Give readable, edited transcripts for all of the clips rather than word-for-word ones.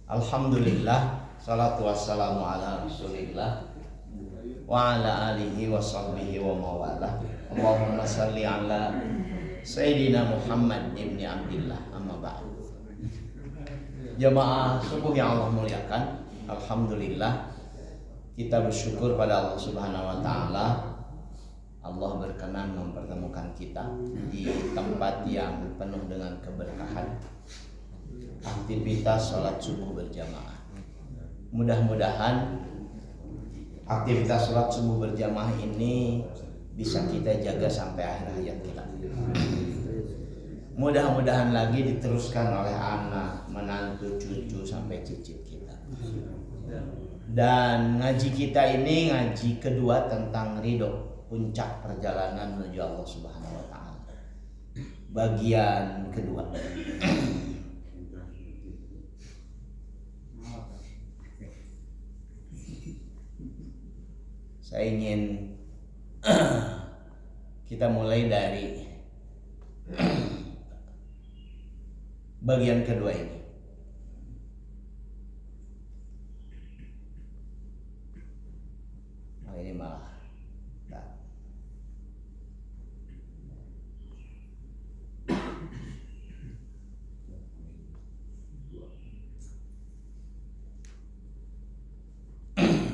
Alhamdulillah, salatu wassalamu ala rasulillah wa ala alihi wa sahbihi wa mawalah. Allahumma salli ala Sayyidina Muhammad ibni Abdillah, amma ba'd. Jamaah subuh yang Allah muliakan, alhamdulillah kita bersyukur pada Allah Subhanahu wa taala. Allah berkenan mempertemukan kita di tempat yang penuh dengan keberkahan, aktivitas sholat subuh berjamaah. Mudah-mudahan aktivitas sholat subuh berjamaah ini bisa kita jaga sampai akhir hayat kita. Mudah-mudahan lagi diteruskan oleh anak, menantu, cucu sampai cicit kita. Dan ngaji kita ini ngaji kedua tentang ridho, puncak perjalanan menuju Allah Subhanahu wa taala. Bagian kedua. Saya ingin kita mulai dari bagian kedua ini. Nah, ini malah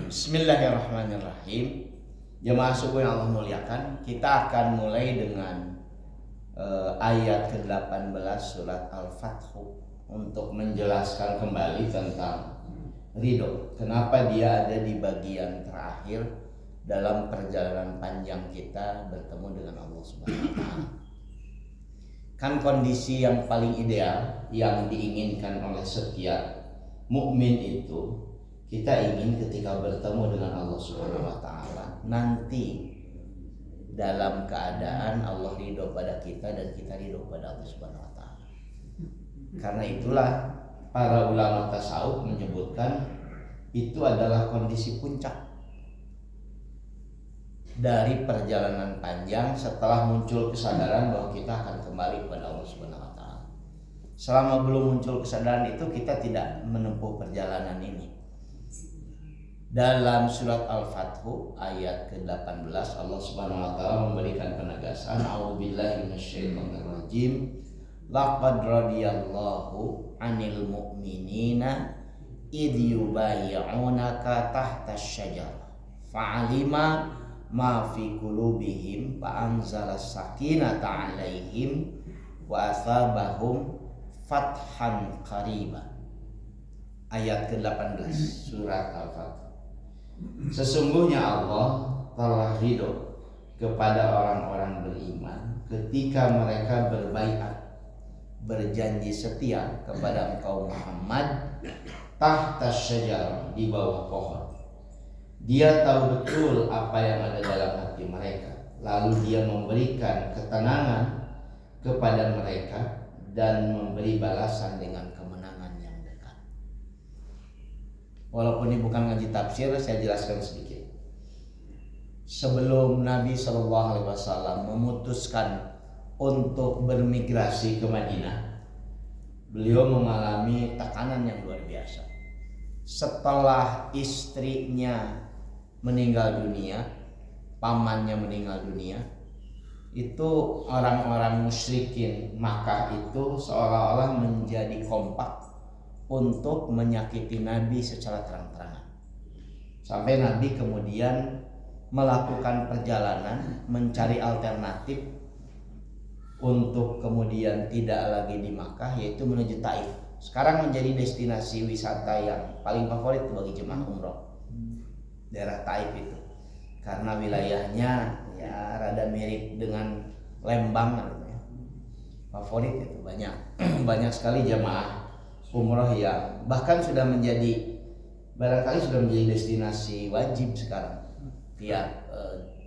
Bismillahirrahmanirrahim. Jemaah subuh yang Allah muliakan, kita akan mulai dengan ayat ke-18 surat Al-Fath untuk menjelaskan kembali tentang ridho. Kenapa dia ada di bagian terakhir dalam perjalanan panjang kita bertemu dengan Allah Subhanahu wa taala. Kan kondisi yang paling ideal yang diinginkan oleh setiap mukmin itu, kita ingin ketika bertemu dengan Allah Subhanahu wa taala nanti dalam keadaan Allah ridho pada kita dan kita ridho pada Allah Subhanahu wa taala. Karena itulah para ulama tasawuf menyebutkan itu adalah kondisi puncak dari perjalanan panjang setelah muncul kesadaran bahwa kita akan kembali kepada Allah Subhanahu wa taala. Selama belum muncul kesadaran itu kita tidak menempuh perjalanan ini. Dalam surat Al-Fath ayat ke-18 Allah Subhanahu wa taala memberikan penegasan, a'udzubillahi minasyaitonirrajim, laqad radiyallahu 'anil mu'minina idh yubayyi'unaka tahta asy-syajarah fa'alima ma fi qulubihim fa'anzalas sakinata 'alaihim wa asabahum fathan qariba. Ayat ke-18 surat Al-Fath. Sesungguhnya Allah telah ridho kepada orang-orang beriman ketika mereka berbaiat, berjanji setia kepada engkau Muhammad tahta syajarah, di bawah pohon. Dia tahu betul apa yang ada dalam hati mereka, lalu dia memberikan ketenangan kepada mereka dan memberi balasan dengan kemenangan yang dekat. Walaupun ini bukan ngaji tafsir, saya jelaskan sedikit. Sebelum Nabi SAW memutuskan untuk bermigrasi ke Madinah, beliau mengalami tekanan yang luar biasa. Setelah istrinya meninggal dunia, pamannya meninggal dunia, itu orang-orang musyrikin Makkah itu seolah-olah menjadi kompak untuk menyakiti Nabi secara terang-terangan. Sampai Nabi kemudian melakukan perjalanan mencari alternatif untuk kemudian tidak lagi di Makkah, yaitu menuju Taif. Sekarang menjadi destinasi wisata yang paling favorit bagi jemaah umroh. Daerah Taif itu karena wilayahnya ya rada mirip dengan Lembang, favorit itu banyak sekali jemaah umroh yang bahkan sudah barangkali sudah menjadi destinasi wajib sekarang. Tiap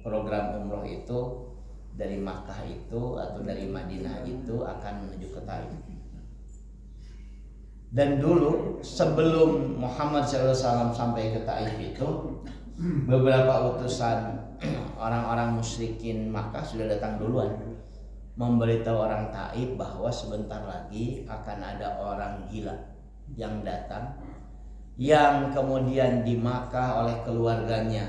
program umroh itu dari Makkah itu atau dari Madinah itu akan menuju ke Taif. Dan dulu sebelum Muhammad SAW sampai ke Taif itu, beberapa utusan orang-orang musyrikin Makkah sudah datang duluan memberitahu orang Taif bahwa sebentar lagi akan ada orang gila yang datang, yang kemudian di Makkah oleh keluarganya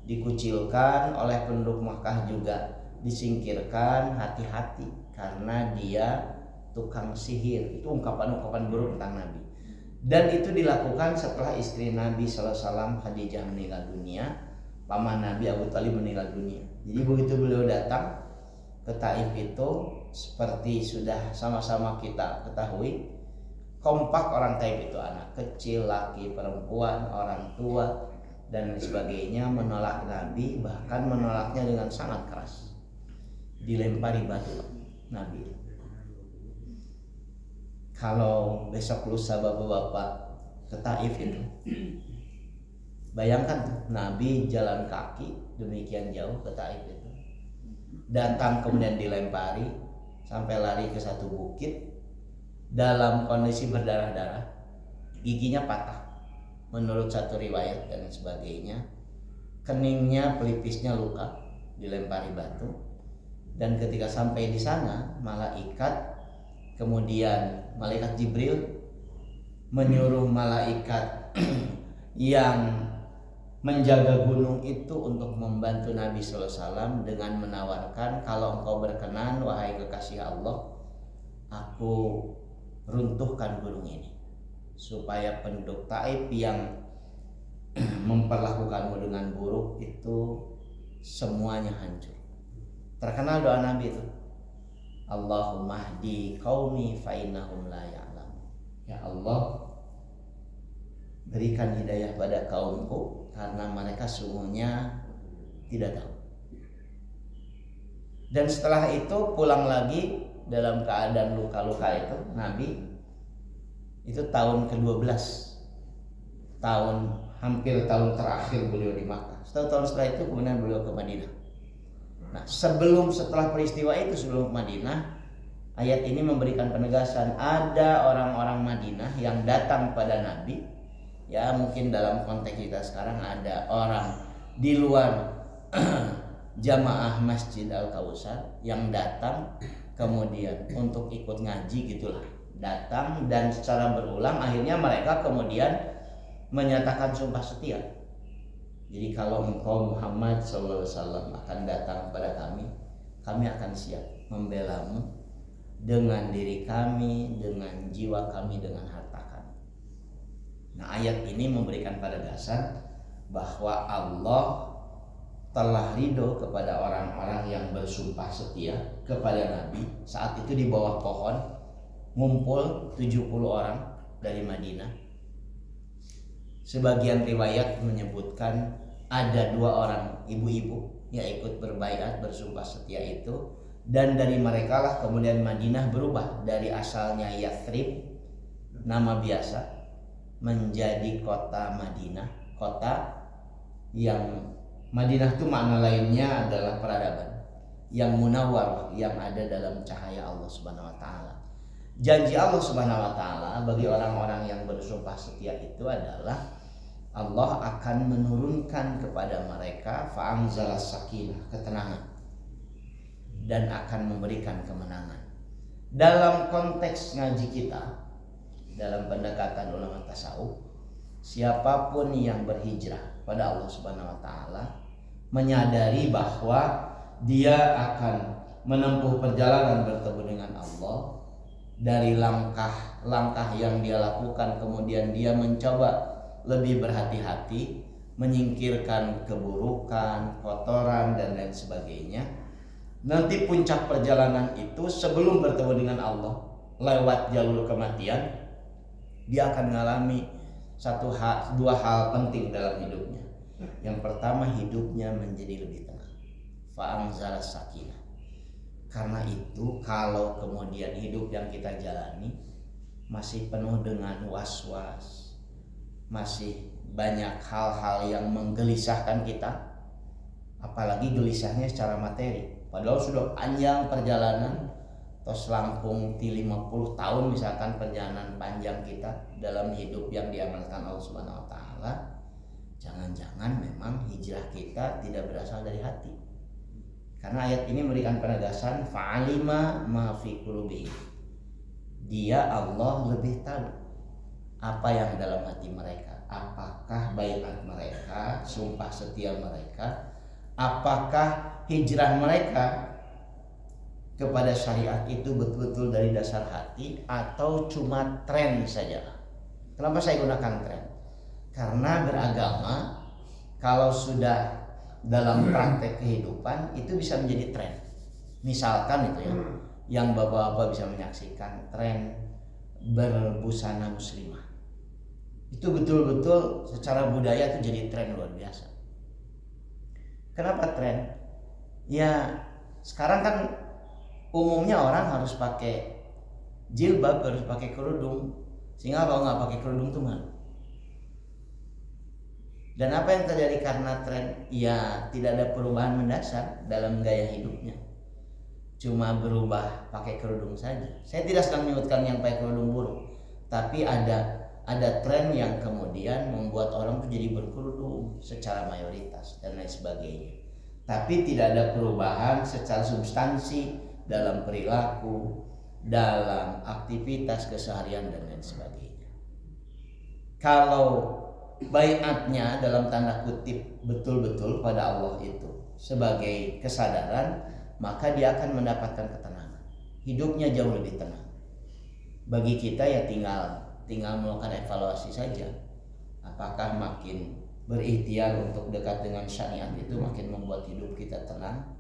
dikucilkan, oleh penduduk Makkah juga disingkirkan. Hati-hati karena dia tukang sihir. Itu ungkapan-ungkapan buruk tentang Nabi. Dan itu dilakukan setelah istri Nabi SAW Khadijah meninggal dunia, paman Nabi Abu Thalib meninggal dunia. Jadi begitu beliau datang ke Taif itu, seperti sudah sama-sama kita ketahui, kompak orang Taif itu, anak kecil, laki, perempuan, orang tua dan sebagainya, menolak Nabi, bahkan menolaknya dengan sangat keras. Dilempari batu Nabi. Kalau besok lusa bapak-bapak ke Taif itu, bayangkan Nabi jalan kaki demikian jauh ke Taif itu, datang kemudian dilempari sampai lari ke satu bukit dalam kondisi berdarah-darah, giginya patah menurut satu riwayat dan sebagainya, keningnya, pelipisnya luka, dilempari batu. Dan ketika sampai di sana, kemudian malaikat Jibril menyuruh malaikat yang menjaga gunung itu untuk membantu Nabi SAW dengan menawarkan, kalau engkau berkenan wahai kekasih Allah, aku runtuhkan gunung ini supaya penduduk Taif yang memperlakukanmu dengan buruk itu semuanya hancur. Terkenal doa Nabi itu, Allahumma hdi qaumi fa innahum la ya'lamun. Ya Allah, berikan hidayah pada kaumku karena mereka sungguhnya tidak tahu. Dan setelah itu pulang lagi dalam keadaan luka-luka itu Nabi. Itu tahun ke-12, hampir tahun terakhir beliau di Makkah. Tahun setelah itu kemudian beliau ke Madinah. Nah, setelah peristiwa itu, sebelum ke Madinah, ayat ini memberikan penegasan, ada orang-orang Madinah yang datang pada Nabi. Ya, mungkin dalam konteks kita sekarang ada orang di luar jamaah Masjid Al-Kautsar yang datang kemudian untuk ikut ngaji gitulah. Datang dan secara berulang akhirnya mereka kemudian menyatakan sumpah setia. Jadi kalau engkau Muhammad SAW akan datang kepada kami akan siap membelamu dengan diri kami, dengan jiwa kami, dengan harta kami. Nah, ayat ini memberikan penegasan bahwa Allah telah ridho kepada orang-orang yang bersumpah setia kepada Nabi. Saat itu di bawah pohon ngumpul 70 orang dari Madinah. Sebagian riwayat menyebutkan ada 2 orang ibu-ibu yang ikut berbaiat bersumpah setia itu, dan dari mereka lah kemudian Madinah berubah dari asalnya Yathrib, nama biasa, menjadi kota Madinah, kota yang Madinah itu makna lainnya adalah peradaban, yang munawwar, yang ada dalam cahaya Allah Subhanahu wa taala. Janji Allah Subhanahu wa taala bagi orang-orang yang bersumpah setia itu adalah Allah akan menurunkan kepada mereka fa'anzalas sakinah, ketenangan, dan akan memberikan kemenangan. Dalam konteks ngaji kita, dalam pendekatan ulama tasawuf, siapapun yang berhijrah pada Allah Subhanahu wa taala menyadari bahwa dia akan menempuh perjalanan bertemu dengan Allah. Dari langkah-langkah yang dia lakukan kemudian dia mencoba lebih berhati-hati, menyingkirkan keburukan, kotoran dan lain sebagainya. Nanti puncak perjalanan itu sebelum bertemu dengan Allah lewat jalur kematian, dia akan mengalami dua hal penting dalam hidupnya. Yang pertama, hidupnya menjadi lebih tenang. Fa'anzalas sakinah. Karena itu kalau kemudian hidup yang kita jalani masih penuh dengan was-was, masih banyak hal-hal yang menggelisahkan kita, apalagi gelisahnya secara materi, padahal sudah panjang perjalanan, tos langkung ti 50 tahun misalkan perjalanan panjang kita dalam hidup yang diamankan Allah Subhanahu wa taala. Jangan-jangan memang hijrah kita tidak berasal dari hati. Karena ayat ini memberikan penegasan fa'alima ma fi qulubihim. Dia Allah lebih tahu apa yang dalam hati mereka. Apakah baiat mereka, sumpah setia mereka, apakah hijrah mereka kepada syariat itu betul-betul dari dasar hati atau cuma tren saja. Kenapa saya gunakan tren? Karena beragama kalau sudah dalam praktek kehidupan itu bisa menjadi tren. Misalkan itu ya, yang bapak-bapak bisa menyaksikan tren berbusana muslimah. Itu betul-betul secara budaya itu jadi tren luar biasa. Kenapa tren? Ya sekarang kan umumnya orang harus pakai jilbab, harus pakai kerudung, sehingga kalau nggak pakai kerudung tuh malu. Dan apa yang terjadi karena tren? Ya tidak ada perubahan mendasar dalam gaya hidupnya, cuma berubah pakai kerudung saja. Saya tidak sedang menyebutkan yang pakai kerudung buruk, tapi ada tren yang kemudian membuat orang tuh jadi berkerudung secara mayoritas dan lain sebagainya. Tapi tidak ada perubahan secara substansi dalam perilaku, dalam aktivitas keseharian dan lain sebagainya. Kalau baiatnya dalam tanda kutip betul-betul pada Allah itu sebagai kesadaran, maka dia akan mendapatkan ketenangan. Hidupnya jauh lebih tenang. Bagi kita ya tinggal melakukan evaluasi saja. Apakah makin berikhtiar untuk dekat dengan syariat itu makin membuat hidup kita tenang,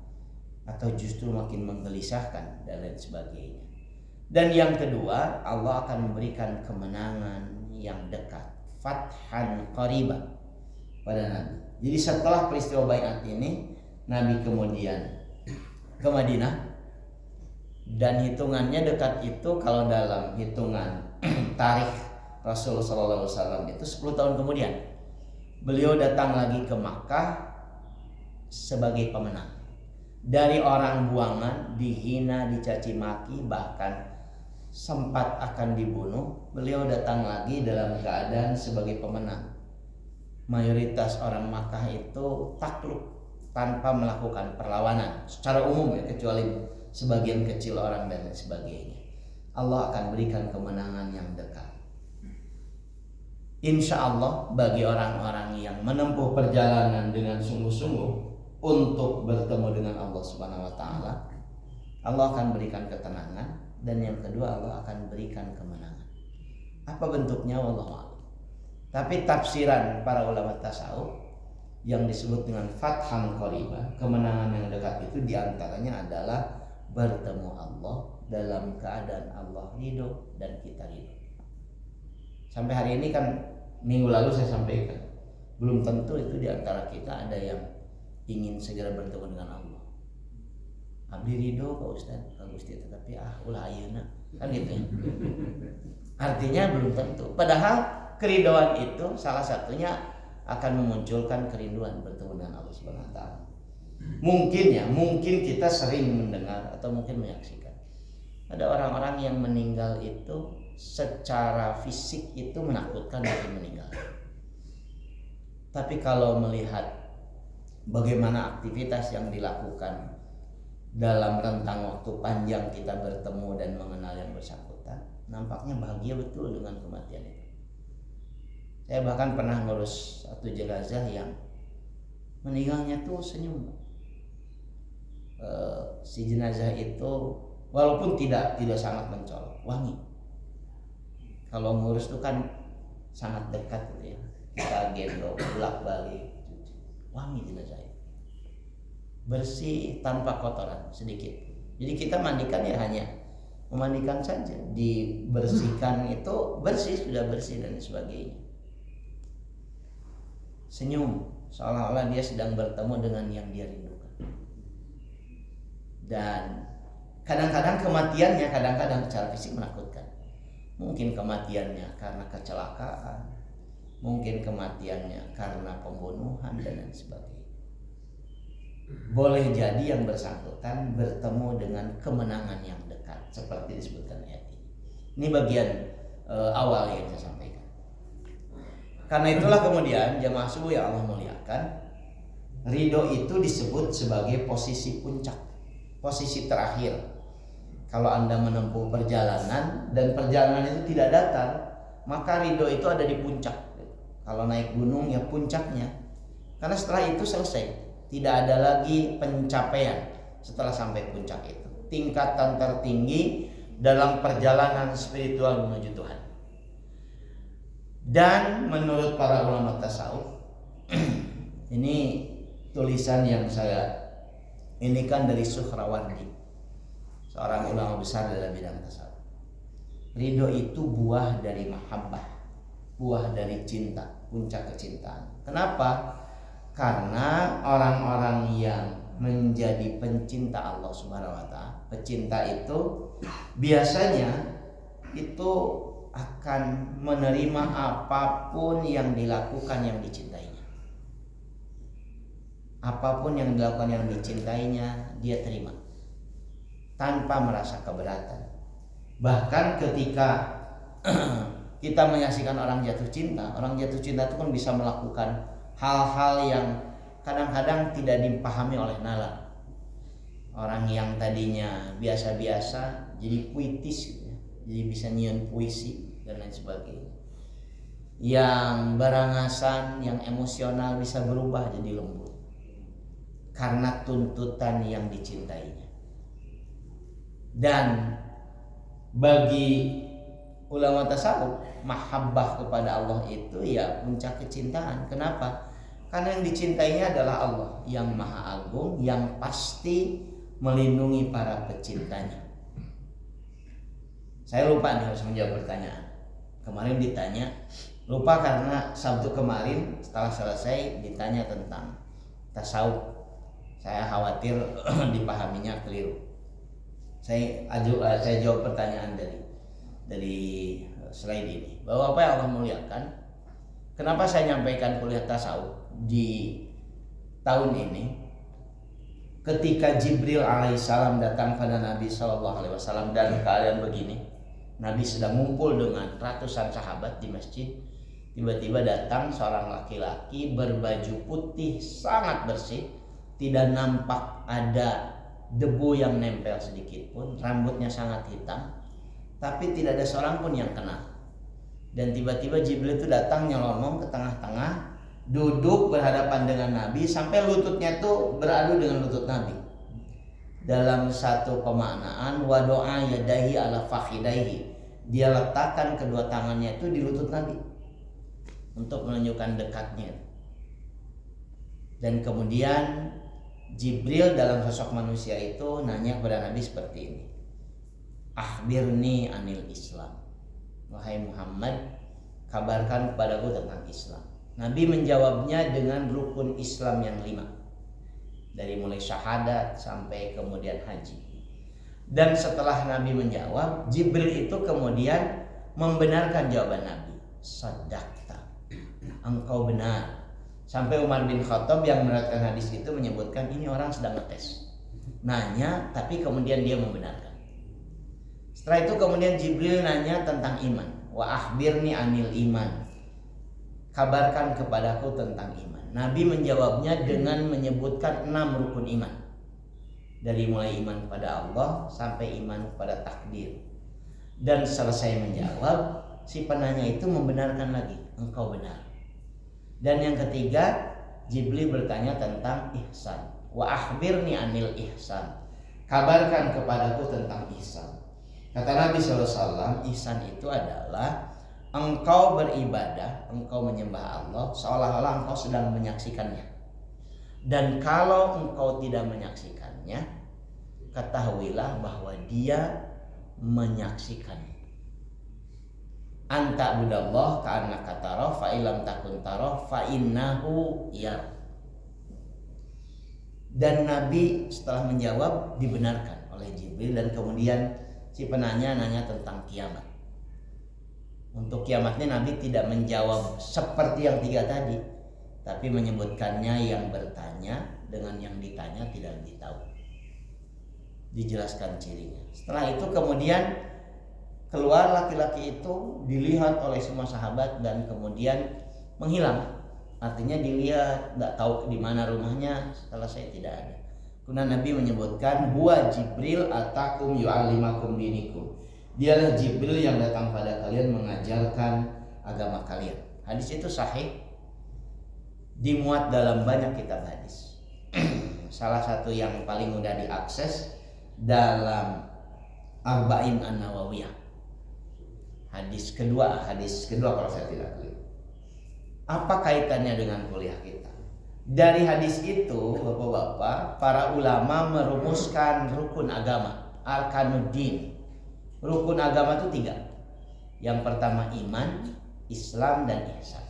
atau justru makin menggelisahkan dan lain sebagainya. Dan yang kedua, Allah akan memberikan kemenangan yang dekat, fathan qariba pada Nabi. Jadi setelah peristiwa baiat ini, Nabi kemudian ke Madinah, dan hitungannya dekat itu kalau dalam hitungan tarikh Rasulullah SAW itu 10 tahun kemudian beliau datang lagi ke Makkah sebagai pemenang. Dari orang buangan, dihina, dicaci maki, bahkan sempat akan dibunuh, beliau datang lagi dalam keadaan sebagai pemenang. Mayoritas orang Makkah itu takluk tanpa melakukan perlawanan secara umum ya, kecuali sebagian kecil orang dan lain sebagainya. Allah akan berikan kemenangan yang dekat. Insya Allah bagi orang-orang yang menempuh perjalanan dengan sungguh-sungguh untuk bertemu dengan Allah Subhanahu wa taala, Allah akan berikan ketenangan, dan yang kedua Allah akan berikan kemenangan. Apa bentuknya wallahu a'lam. Tapi tafsiran para ulama tasawuf yang disebut dengan fathan qariba, kemenangan yang dekat itu diantaranya adalah bertemu Allah dalam keadaan Allah ridho dan kita ridho. Sampai hari ini kan minggu lalu saya sampaikan, belum tentu itu diantara kita ada yang ingin segera bertemu dengan Allah. Abdi ridho Pak Ustaz, Pak Gusti, tapi ulah ayeuna, kan gitu ya. Artinya belum tentu. Padahal keridhaan itu salah satunya akan memunculkan kerinduan bertemu dengan Allah Subhanahu wa taala. Mungkin kita sering mendengar atau mungkin menyaksikan ada orang-orang yang meninggal itu secara fisik itu menakutkan dari meninggal. Tapi kalau melihat bagaimana aktivitas yang dilakukan dalam rentang waktu panjang kita bertemu dan mengenal yang bersangkutan, nampaknya bahagia betul dengan kematian itu. Saya bahkan pernah ngurus satu jenazah yang meninggalnya tuh senyum. Si jenazah itu walaupun tidak sangat mencolok, wangi. Kalau ngurus tuh kan sangat dekat gitu ya, kita gendong bolak-balik, wangi jenazah itu, bersih tanpa kotoran sedikit. Jadi kita mandikan ya hanya memandikan saja, dibersihkan itu bersih, sudah bersih dan sebagainya. Senyum seolah-olah dia sedang bertemu dengan yang dia rindukan. Dan kadang-kadang kematiannya secara fisik menakutkan. Mungkin kematiannya karena kecelakaan, mungkin kematiannya karena pembunuhan dan lain sebagainya. Boleh jadi yang bersangkutan bertemu dengan kemenangan yang dekat seperti disebutkan ayat ini. Ini bagian awal yang saya sampaikan. Karena itulah kemudian jamaah subuh yang Allah muliakan, ridho itu disebut sebagai posisi puncak, posisi terakhir. Kalau Anda menempuh perjalanan dan perjalanan itu tidak datar, maka ridho itu ada di puncak. Kalau naik gunung ya puncaknya. Karena setelah itu selesai, tidak ada lagi pencapaian setelah sampai puncak itu. Tingkatan tertinggi dalam perjalanan spiritual menuju Tuhan. Dan menurut para ulama tasawuf, ini tulisan yang saya ini kan dari Suhrawardi, seorang ulama besar dalam bidang tasawuf. Ridho itu buah dari mahabbah, buah dari cinta, puncak kecintaan. Kenapa? Karena orang-orang yang menjadi pencinta Allah Subhanahu wa taala, pecinta itu biasanya itu akan menerima apapun yang dilakukan yang dicintainya. Apapun yang dilakukan yang dicintainya, dia terima tanpa merasa keberatan. Bahkan ketika kita menyaksikan orang jatuh cinta itu pun bisa melakukan hal-hal yang kadang-kadang tidak dipahami oleh nalar. Orang yang tadinya biasa-biasa jadi puitis gitu ya. Jadi bisa nyiun puisi dan lain sebagainya. Yang barangasan, yang emosional bisa berubah jadi lembut karena tuntutan yang dicintainya. Dan bagi ulama tasawuf, mahabbah kepada Allah itu ya puncak kecintaan. Kenapa? Karena yang dicintainya adalah Allah yang maha agung, yang pasti melindungi para pecintanya. Saya lupa nih harus menjawab pertanyaan. Kemarin ditanya, lupa karena Sabtu kemarin setelah selesai ditanya tentang tasawuf. Saya khawatir dipahaminya keliru. Saya jawab pertanyaan dari slide ini. Bahwa apa yang Allah muliakan, kenapa saya nyampaikan kuliah tasawuf di tahun ini? Ketika Jibril alaihissalam datang pada Nabi SAW dan keadaan begini, Nabi sedang ngumpul dengan ratusan sahabat di masjid. Tiba-tiba datang seorang laki-laki berbaju putih sangat bersih, tidak nampak ada debu yang nempel sedikit pun, rambutnya sangat hitam, tapi tidak ada seorang pun yang kenal. Dan tiba-tiba Jibril itu datang nyelonong ke tengah-tengah, duduk berhadapan dengan Nabi sampai lututnya itu beradu dengan lutut Nabi. Dalam satu pemaknaan, wa doa yadahi ala fakhidaihi, dia letakkan kedua tangannya itu di lutut Nabi untuk menunjukkan dekatnya. Dan kemudian Jibril dalam sosok manusia itu nanya kepada Nabi seperti ini, akhbirni anil Islam, wahai Muhammad, kabarkan kepadaku tentang Islam. Nabi menjawabnya dengan rukun Islam yang 5, dari mulai syahadat sampai kemudian haji. Dan setelah Nabi menjawab, Jibril itu kemudian membenarkan jawaban Nabi. Sadaqta, engkau benar. Sampai Umar bin Khattab yang meriwayatkan hadis itu menyebutkan ini orang sedang ngetes, nanya tapi kemudian dia membenarkan. Setelah itu kemudian Jibril nanya tentang iman. Wa akhbirni anil iman, kabarkan kepadaku tentang iman. Nabi menjawabnya dengan menyebutkan 6 rukun iman. Dari mulai iman kepada Allah sampai iman kepada takdir. Dan selesai menjawab, si penanya itu membenarkan lagi, engkau benar. Dan yang ketiga, Jibril bertanya tentang ihsan. Wa akhbirni anil ihsan, kabarkan kepadaku tentang ihsan. Kata Nabi SAW, ihsan itu adalah engkau beribadah, engkau menyembah Allah seolah-olah engkau sedang menyaksikannya. Dan kalau engkau tidak menyaksikannya, ketahuilah bahwa dia menyaksikan. Anta budallah ka'annaka tarah fa illam takun tarah fa innahu yar. Dan Nabi setelah menjawab dibenarkan oleh Jibril. Dan kemudian si penanya nanya tentang kiamat. Untuk kiamatnya Nabi tidak menjawab seperti yang 3 tadi, tapi menyebutkannya yang bertanya dengan yang ditanya tidak lebih tahu. Dijelaskan cirinya. Setelah itu kemudian keluar laki-laki itu, dilihat oleh semua sahabat dan kemudian menghilang. Artinya dilihat, nggak tahu di mana rumahnya. Setelah saya tidak ada. Kemudian Nabi menyebutkan huwa Jibril atakum yu'allimakum dinikum. Dialah Jibril yang datang pada kalian mengajarkan agama kalian. Hadis itu sahih, dimuat dalam banyak kitab hadis. Salah satu yang paling mudah diakses dalam Arba'in An-Nawawiyah. Hadis kedua kalau saya tidak keliru. Apa kaitannya dengan kuliah kita? Dari hadis itu, Bapak-bapak, para ulama merumuskan rukun agama, arkanuddin. Rukun agama itu 3. Yang pertama iman, Islam, dan ihsan.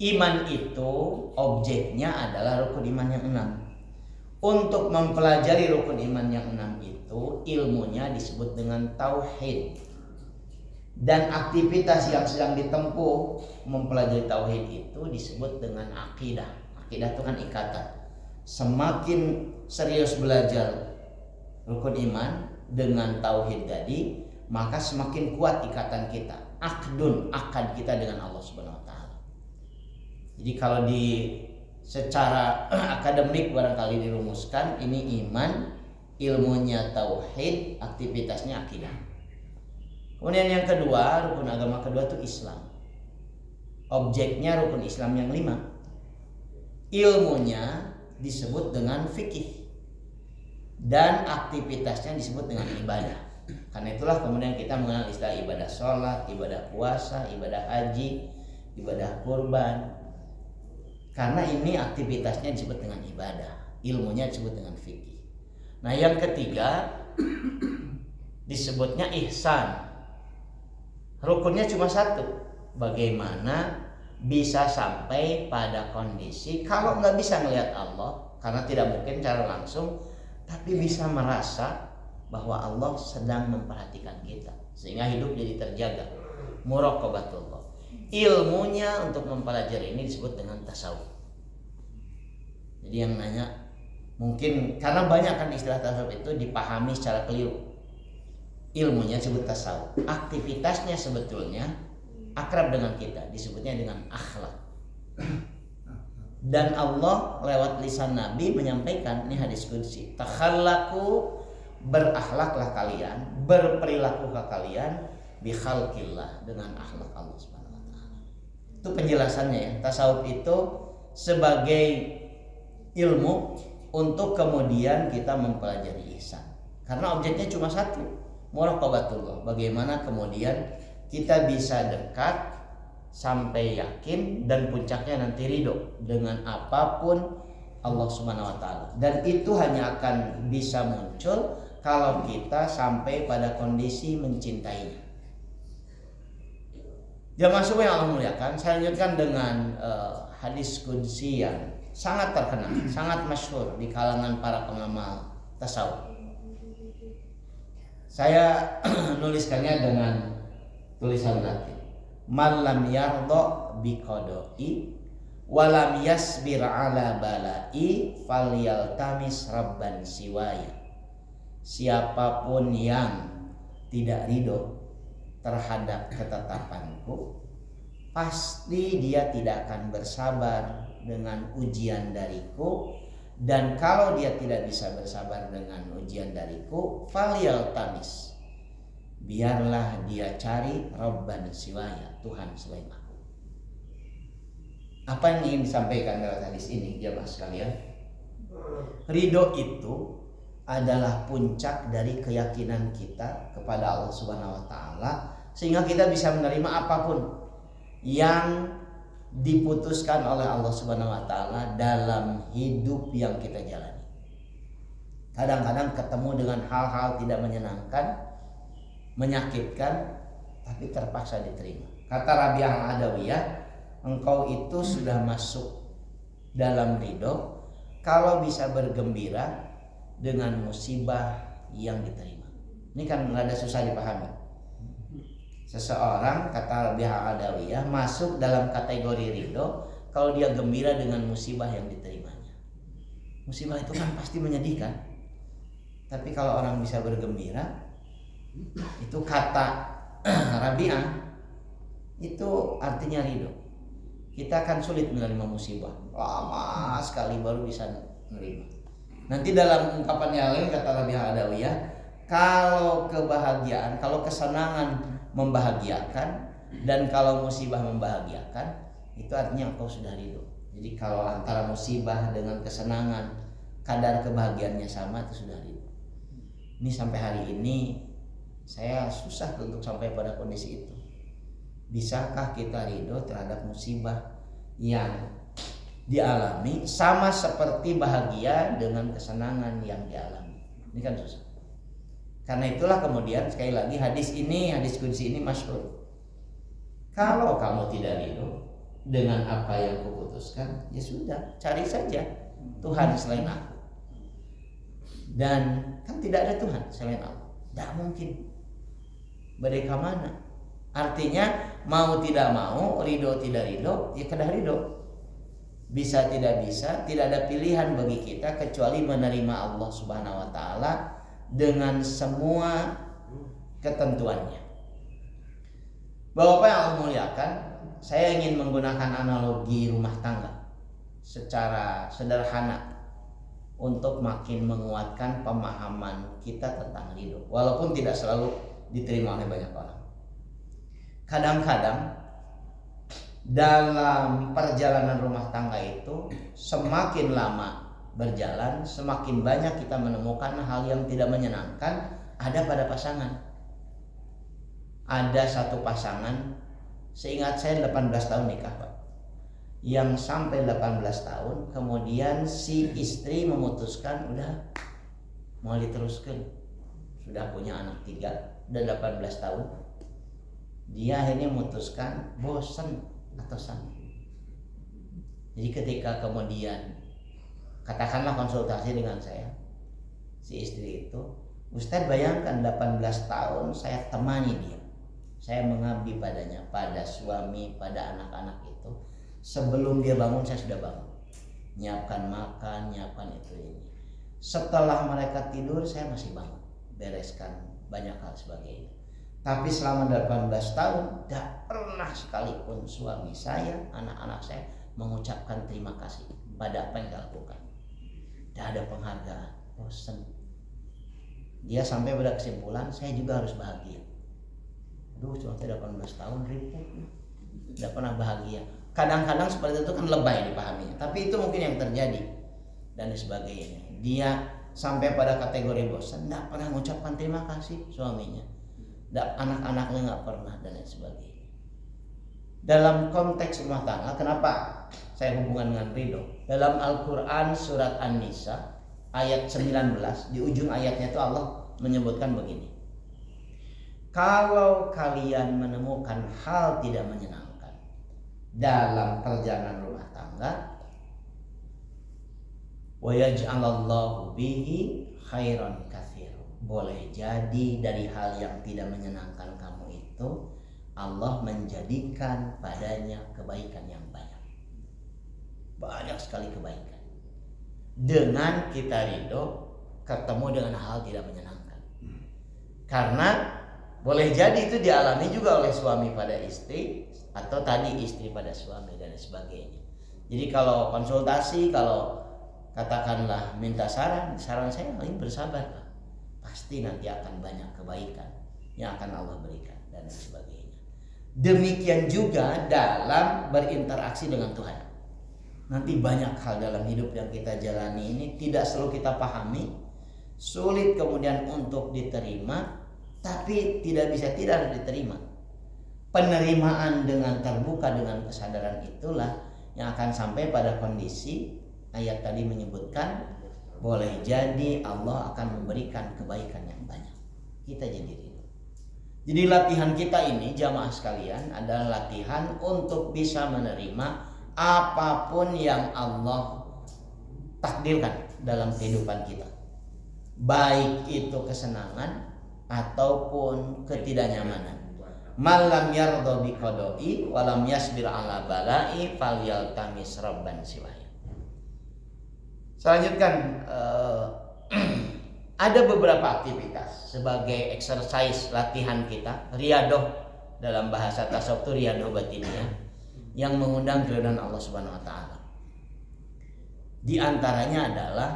Iman itu objeknya adalah rukun iman yang 6. Untuk mempelajari rukun iman yang 6 itu ilmunya disebut dengan tauhid. Dan aktivitas yang sedang ditempuh mempelajari tauhid itu disebut dengan akidah. Akidah itu kan ikatan. Semakin serius belajar rukun iman dengan tauhid tadi, maka semakin kuat ikatan kita. Akad kita dengan Allah Subhanahu wa taala. Jadi kalau secara akademik barangkali dirumuskan, ini iman, ilmunya tauhid, aktivitasnya akidah. Kemudian yang kedua, rukun agama kedua itu Islam. Objeknya rukun Islam yang 5. Ilmunya disebut dengan fikih dan aktivitasnya disebut dengan ibadah. Karena itulah kemudian kita mengenal istilah ibadah sholat, ibadah puasa, ibadah haji, ibadah kurban. Karena ini aktivitasnya disebut dengan ibadah, ilmunya disebut dengan fikih. Nah yang ketiga disebutnya ihsan. Rukunnya cuma 1. Bagaimana bisa sampai pada kondisi kalau nggak bisa melihat Allah, karena tidak mungkin cara langsung, tapi bisa merasa bahwa Allah sedang memperhatikan kita sehingga hidup jadi terjaga. Muraqabatullah. Ilmunya untuk mempelajari ini disebut dengan tasawuf. Jadi yang nanya mungkin karena banyak kan istilah tasawuf itu dipahami secara keliru. Ilmunya disebut tasawuf. Aktivitasnya sebetulnya akrab dengan kita, disebutnya dengan akhlak. Dan Allah lewat lisan Nabi menyampaikan, ini hadis qudsi, takhallaku, berakhlaklah kalian, berperilakulah kalian bi khalqillah, dengan akhlak Allah Subhanahu wa taala. Itu penjelasannya ya. Tasawuf itu sebagai ilmu untuk kemudian kita mempelajari ihsan. Karena objeknya cuma 1, muraqabatullah. Bagaimana kemudian kita bisa dekat sampai yakin dan puncaknya nanti ridho dengan apapun Allah Subhanahu wa taala. Dan itu hanya akan bisa muncul kalau kita sampai pada kondisi mencintainya. Jamaah yang Allah muliakan, saya lanjutkan dengan hadis qudsi yang sangat terkenal, sangat masyhur di kalangan para pengamal tasawuf. Saya nuliskannya dengan tulisan Latin. Man lam yardha biqada'i wa lam yasbir ala bala'i falyaltamis rabban siwaya. Siapapun yang tidak ridho terhadap ketetapanku, pasti dia tidak akan bersabar dengan ujian dariku, dan kalau dia tidak bisa bersabar dengan ujian dariku, falyaltamis, biarlah dia cari Rabban siwaya, Tuhan selain aku. Apa yang ingin disampaikan dalam hadis ini, jemaah sekalian? Ridho itu adalah puncak dari keyakinan kita kepada Allah Subhanahu wa taala, sehingga kita bisa menerima apapun yang diputuskan oleh Allah Subhanahu wa taala dalam hidup yang kita jalani. Kadang-kadang ketemu dengan hal-hal tidak menyenangkan, menyakitkan, tapi terpaksa diterima. Kata Rabi'ah Al-Adawiyah, engkau itu sudah masuk dalam ridho kalau bisa bergembira dengan musibah yang diterima. Ini kan rada susah dipahami. Seseorang, kata Rabi'ah Al-Adawiyah, masuk dalam kategori ridho kalau dia gembira dengan musibah yang diterimanya. Musibah itu kan pasti menyedihkan, tapi kalau orang bisa bergembira, itu kata Rabi'ah, itu artinya ridho. Kita akan sulit menerima musibah, lama sekali baru bisa menerima. Nanti dalam ungkapan yang lain kata Rabi'ah Adawiyah, Kalau kebahagiaan, kalau kesenangan membahagiakan dan kalau musibah membahagiakan, itu artinya engkau sudah ridho. Jadi kalau antara musibah dengan kesenangan kadar kebahagiaannya sama, itu sudah ridho. Ini sampai hari ini saya susah untuk sampai pada kondisi itu. Bisakah kita ridho terhadap musibah yang dialami sama seperti bahagia dengan kesenangan yang dialami? Ini kan susah. Karena itulah kemudian sekali lagi hadis qudsi ini masyhur. Kalau kamu tidak ridho dengan apa yang kuputuskan, ya sudah, cari saja Tuhan selain aku. Dan kan tidak ada Tuhan selain Allah. Tidak mungkin. Mereka mana? Artinya mau tidak mau, ridho tidak ridho, ya kedah ridho. Bisa tidak bisa, tidak ada pilihan bagi kita kecuali menerima Allah Subhanahu wa taala dengan semua ketentuannya. Bapak yang Allah muliakan, saya ingin menggunakan analogi rumah tangga secara sederhana untuk makin menguatkan pemahaman kita tentang ridho, walaupun tidak selalu diterima oleh banyak orang. Kadang-kadang dalam perjalanan rumah tangga itu semakin lama berjalan, semakin banyak kita menemukan hal yang tidak menyenangkan ada pada pasangan. Ada satu pasangan, seingat saya 18 tahun nikah, Pak, yang sampai 18 tahun kemudian si istri memutuskan udah mau diteruskan, sudah punya anak 3 dan 18 tahun, dia akhirnya memutuskan bosan atau sama. Jadi ketika kemudian katakanlah konsultasi dengan saya, si istri itu, Ustadz bayangkan 18 tahun saya temani dia, saya mengabdi padanya, pada suami, pada anak-anak itu. Sebelum dia bangun saya sudah bangun, nyiapkan makan, nyiapkan itu ini. Setelah mereka tidur saya masih bangun, bereskan banyak hal sebagainya. Tapi selama 18 tahun tidak pernah sekalipun suami saya, anak-anak saya mengucapkan terima kasih pada apa yang saya lakukan. Tidak ada penghargaan, bosan. Dia sampai pada kesimpulan saya juga harus bahagia. Aduh, cuma 18 tahun ribut, tidak pernah bahagia. Kadang-kadang seperti itu kan lebay dipahaminya, tapi itu mungkin yang terjadi dan sebagainya. Dia sampai pada kategori bosan, tidak pernah mengucapkan terima kasih suaminya, anak-anaknya nggak pernah, dan lain sebagainya. Dalam konteks rumah tangga, kenapa saya hubungan dengan ridho? Dalam Al-Quran surat An-Nisa ayat 19, di ujung ayatnya itu Allah menyebutkan begini: kalau kalian menemukan hal tidak menyenangkan dalam perjalanan rumah tangga, wa yaj'alallahu bihi khairan katsir, boleh jadi dari hal yang tidak menyenangkan kamu itu Allah menjadikan padanya kebaikan yang banyak. Banyak sekali kebaikan. Dengan kita ridho ketemu dengan hal tidak menyenangkan. Karena boleh jadi itu dialami juga oleh suami pada istri, atau tadi istri pada suami, dan sebagainya. Jadi kalau konsultasi, kalau katakanlah minta saran saya paling bersabar, pasti nanti akan banyak kebaikan yang akan Allah berikan, dan sebagainya. Demikian juga dalam berinteraksi dengan Tuhan. Nanti banyak hal dalam hidup yang kita jalani ini tidak selalu kita pahami, sulit kemudian untuk diterima, tapi tidak bisa tidak harus diterima. Penerimaan dengan terbuka dengan kesadaran itulah yang akan sampai pada kondisi ayat tadi menyebutkan boleh jadi Allah akan memberikan kebaikan yang banyak. Kita jadi ridho. Jadi latihan kita ini jamaah sekalian adalah latihan untuk bisa menerima apapun yang Allah takdirkan dalam kehidupan kita. Baik itu kesenangan ataupun ketidaknyamanan. Malam yardha bi qada'i wa lam yasbir ala bala'i falyaltamis rabban siwaya. Selanjutkan ada beberapa aktivitas sebagai exercise latihan kita, riyadoh dalam bahasa tasawuf itu riyadoh batiniyah, yang mengundang keridhaan Allah Subhanahu wa taala. Di antaranya adalah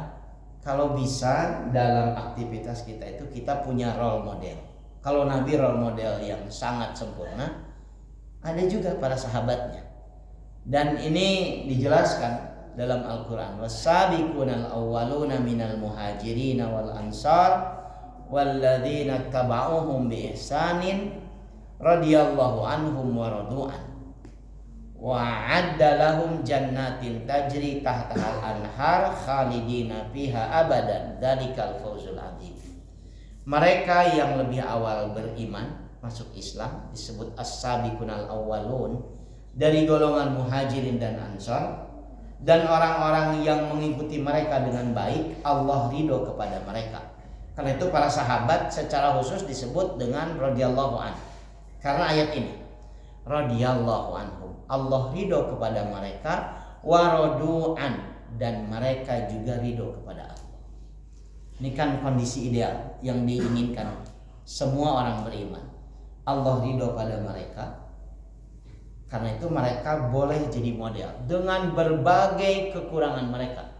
kalau bisa dalam aktivitas kita itu kita punya role model. Kalau Nabi role model yang sangat sempurna, ada juga para sahabatnya. Dan ini dijelaskan dalam Al-Quran. Wasabiqunal awwaluna minal muhajirin wal ansar walladzina tabauhum bi ihsanin radhiyallahu anhum wa radu'an wa adda lahum jannatin tajri tahtahal anhar khalidina fiha abadan dzalikal fawzul adzim. Mereka yang lebih awal beriman masuk Islam disebut as-sabiqunal awwalun dari golongan muhajirin dan ansar, dan orang-orang yang mengikuti mereka dengan baik Allah ridho kepada mereka. Karena itu para sahabat secara khusus disebut dengan radhiyallahu anhu. Karena ayat ini radhiyallahu anhum, Allah ridho kepada mereka, waradu'an, dan mereka juga ridho kepada Allah. Ini kan kondisi ideal yang diinginkan semua orang beriman. Allah ridho pada mereka, karena itu mereka boleh jadi model dengan berbagai kekurangan mereka.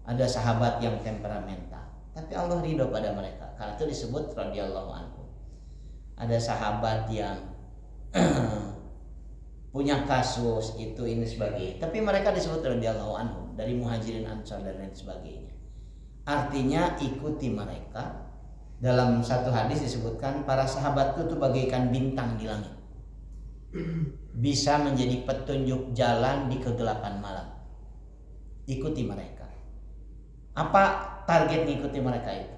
Ada sahabat yang temperamental, tapi Allah ridho pada mereka, karena itu disebut radhiyallahu anhu. Ada sahabat yang punya kasus itu ini sebagainya, tapi mereka disebut radhiyallahu anhu, dari muhajirin ansar dan lain sebagainya. Artinya ikuti mereka. Dalam satu hadis disebutkan para sahabat itu bagaikan bintang di langit, bisa menjadi petunjuk jalan di kegelapan malam. Ikuti mereka. Apa target ngikuti mereka itu?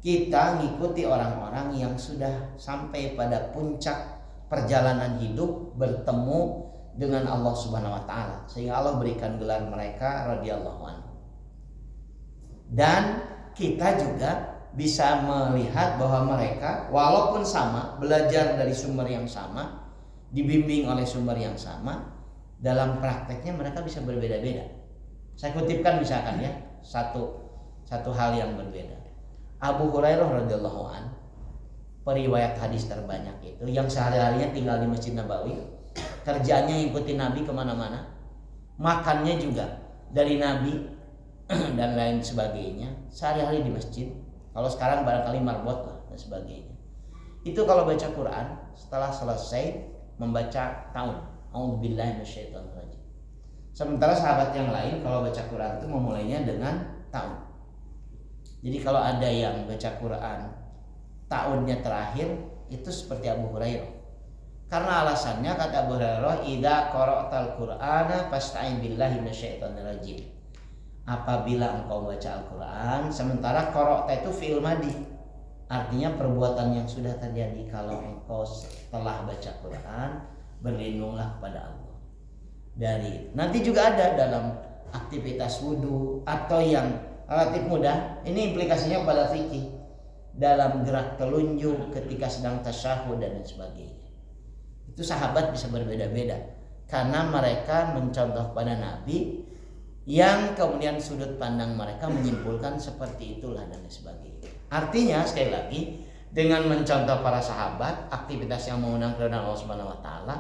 Kita ngikuti orang-orang yang sudah sampai pada puncak perjalanan hidup, bertemu dengan Allah Subhanahu wa taala, sehingga Allah berikan gelar mereka radhiyallahu anhu. Dan kita juga bisa melihat bahwa mereka walaupun sama, belajar dari sumber yang sama, dibimbing oleh sumber yang sama, dalam prakteknya mereka bisa berbeda-beda. Saya kutipkan misalkan ya satu hal yang berbeda. Abu Hurairah radhiyallahu an, periwayat hadis terbanyak itu, yang sehari-harinya tinggal di Masjid Nabawi, kerjanya ngikutin Nabi kemana-mana, makannya juga dari Nabi dan lain sebagainya, sehari-hari di masjid. Kalau sekarang barangkali marbot lah dan sebagainya. Itu kalau baca Quran setelah selesai membaca tahun, a'udzubillahi minasyaitonirrajim. Sementara sahabat yang lain kalau baca Quran itu memulainya dengan tahun. Jadi kalau ada yang baca Quran tahunnya terakhir, itu seperti Abu Hurairah. Karena alasannya kata Abu Hurairah, idza qara'tal Qur'ana fasta'in billahi minasyaitonirrajim. Apabila engkau baca Al-Quran, sementara qara'ta itu fi'il madi, artinya perbuatan yang sudah terjadi. Kalau engkau setelah baca Quran, berlindunglah kepada Allah dari. Nanti juga ada dalam aktivitas wudu atau yang relatif mudah. Ini implikasinya pada fikih, dalam gerak telunjuk ketika sedang tasyahud dan lain sebagainya. Itu sahabat bisa berbeda-beda karena mereka mencontoh pada Nabi, yang kemudian sudut pandang mereka menyimpulkan seperti itulah dan lain sebagainya. Artinya sekali lagi, dengan mencontoh para sahabat, aktivitas yang mengundang keridhaan Allah Subhanahu wa taala,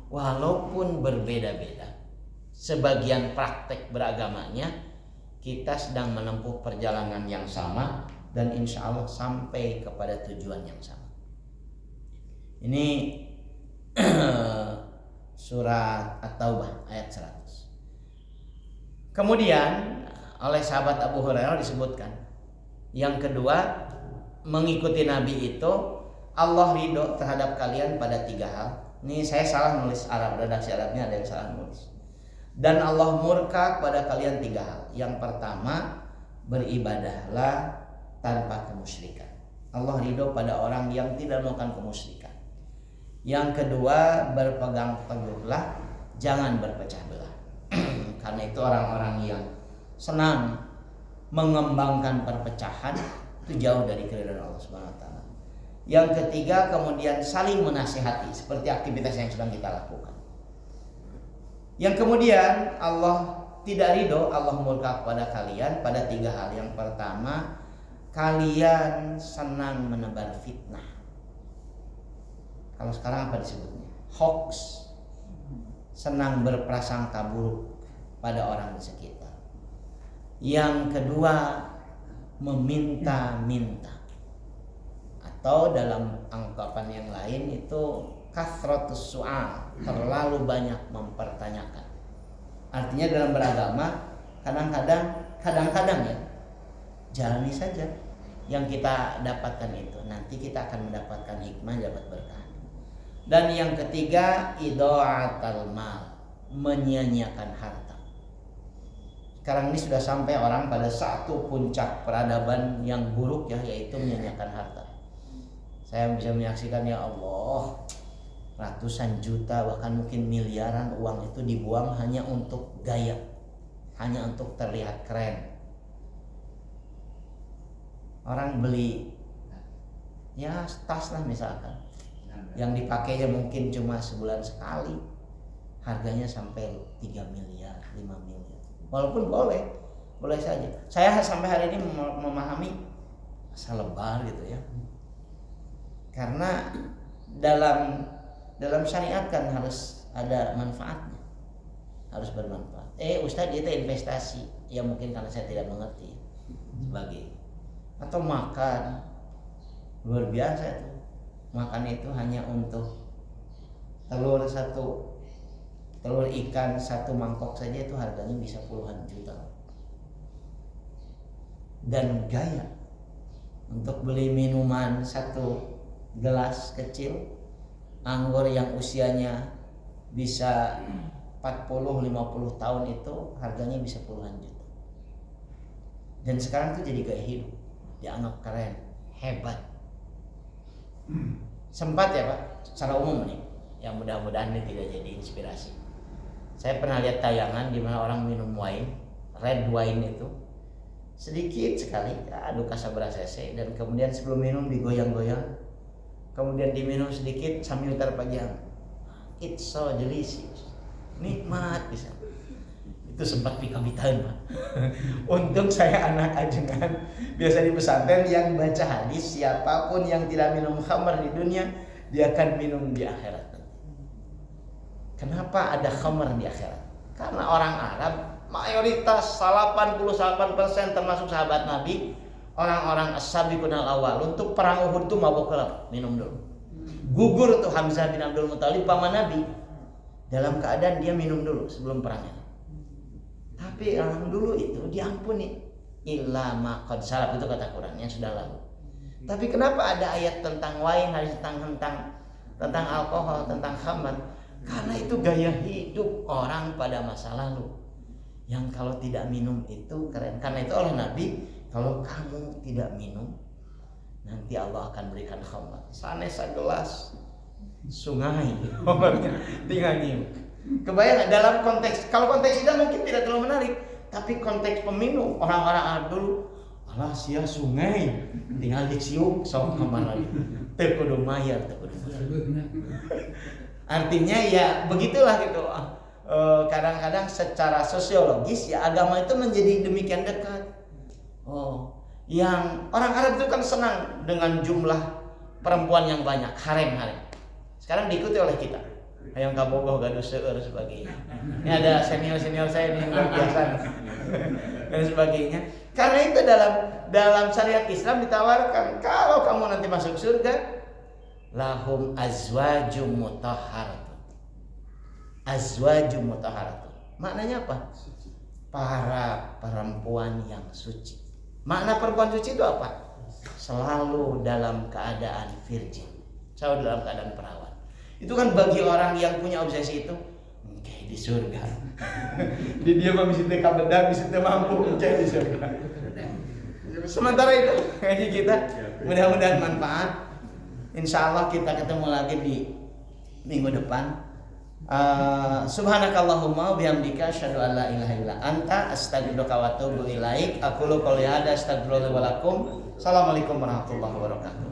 walaupun berbeda-beda sebagian praktek beragamanya, kita sedang menempuh perjalanan yang sama dan insya Allah sampai kepada tujuan yang sama. Ini surat At-Taubah ayat 100. Kemudian oleh sahabat Abu Hurairah disebutkan, yang kedua, mengikuti Nabi itu Allah ridho terhadap kalian pada 3 hal. Ini saya salah nulis Arab, redaksi Arabnya ada yang salah nulis. Dan Allah murka kepada kalian 3 hal. Yang pertama, beribadahlah tanpa kemusyrikan. Allah ridho pada orang yang tidak melakukan kemusyrikan. Yang kedua, berpegang teguhlah, jangan berpecah belah. Karena itu orang-orang yang senang mengembangkan perpecahan itu jauh dari keridhaan Allah Subhanahu wa taala. Yang ketiga, kemudian saling menasihati seperti aktivitas yang sedang kita lakukan. Yang kemudian Allah tidak ridho, Allah murka kepada kalian pada 3 hal. Yang pertama, kalian senang menebar fitnah. Kalau sekarang apa disebutnya? Hoax. Senang berprasangka buruk pada orang di sekitar. Yang kedua, meminta-minta. Atau dalam anggapan yang lain itu kathratus su'al, terlalu banyak mempertanyakan. Artinya dalam beragama kadang-kadang ya jalani saja yang kita dapatkan itu, nanti kita akan mendapatkan hikmah, dapat berkah. Dan yang ketiga, idha'atul mal, menyia-nyiakan harta. Sekarang ini sudah sampai orang pada satu puncak peradaban yang buruk ya, yaitu menyia-nyiakan harta. Saya bisa menyaksikan, ya Allah, ratusan juta bahkan mungkin miliaran uang itu dibuang hanya untuk gaya, hanya untuk terlihat keren. Orang beli ya tas lah misalkan, yang dipakainya mungkin cuma sebulan sekali, harganya sampai 3 miliar, 5 miliar. Walaupun boleh saja. Saya sampai hari ini memahami asal lebah gitu ya. Karena dalam syariat kan harus ada manfaatnya, harus bermanfaat. Ustadz itu investasi, ya mungkin karena saya tidak mengerti sebagai, atau makan luar biasa itu. Makan itu hanya untuk telur ikan satu mangkok saja itu harganya bisa puluhan juta. Dan gaya untuk beli minuman satu gelas kecil anggur yang usianya bisa 40-50 tahun itu harganya bisa puluhan juta. Dan sekarang itu jadi gaya hidup, dianggap keren, hebat. Sempat ya Pak, secara umum nih, yang mudah-mudahan ini tidak jadi inspirasi. Saya pernah lihat tayangan di mana orang minum wine, red wine itu sedikit sekali, aduh kasabra cc, dan kemudian sebelum minum digoyang-goyang, kemudian diminum sedikit sambil terpajang. It's so delicious, nikmat bisa. Itu sempat pikabitan Pak. Untuk saya anak ajengan biasa di pesantren yang baca hadis, siapapun yang tidak minum khamar di dunia, dia akan minum di akhirat. Kenapa ada khamar di akhirat? Karena orang Arab mayoritas 88% termasuk sahabat Nabi, orang-orang as-sabiqun al-awwal, untuk perang Uhud tuh mabuk kelapa, minum dulu. Gugur tuh Hamzah bin Abdul Muthalib paman Nabi, dalam keadaan dia minum dulu sebelum perangnya. Tapi orang dulu itu diampuni, illa ma qad salaf, itu kata Quran yang sudah lalu. Tapi kenapa ada ayat tentang wine, hadis tentang alkohol, tentang khamar? Karena itu gaya hidup orang pada masa lalu, yang kalau tidak minum itu keren. Karena itu oleh Nabi, kalau kamu tidak minum, nanti Allah akan berikan khamar. Sanes segelas sungai, tinggal nyium. Kebayang dalam konteks, kalau konteks itu mungkin tidak terlalu menarik, tapi konteks peminum orang-orang Arab dulu, alah sia sungai, tinggal disiuk sok khamar lagi. Teu kudu mayar, teu kudu mayar. Artinya ya begitulah gitu. Kadang-kadang secara sosiologis ya agama itu menjadi demikian dekat. Yang orang Arab itu kan senang dengan jumlah perempuan yang banyak, harem-harem. Sekarang diikuti oleh kita. Yang kabogoh gaduh seueur sebagainya. Ini ada senior-senior saya nih luar biasa dan sebagainya. Karena itu dalam syariat Islam ditawarkan, kalau kamu nanti masuk surga, lahum azwajum mutahharatun. Azwajum mutahharatun. Maknanya apa? Para perempuan yang suci. Makna perempuan suci itu apa? Selalu dalam keadaan virgin, selalu dalam keadaan perawan. Itu kan bagi orang yang punya obsesi itu, kayak di surga. Di dia mah bisa teka bedak, bisa teka mampu, kayak di surga. Sementara itu kayak kita, mudah-mudahan manfaat. Insya Allah kita ketemu lagi di minggu depan. Subhanakallahumma bihamdika asyhadu an la ilaha illa anta astaghfiruka wa atubu ilaik. Aqulu qouli hadza astaghfirullaha wa lakum. Assalamualaikum warahmatullahi wabarakatuh.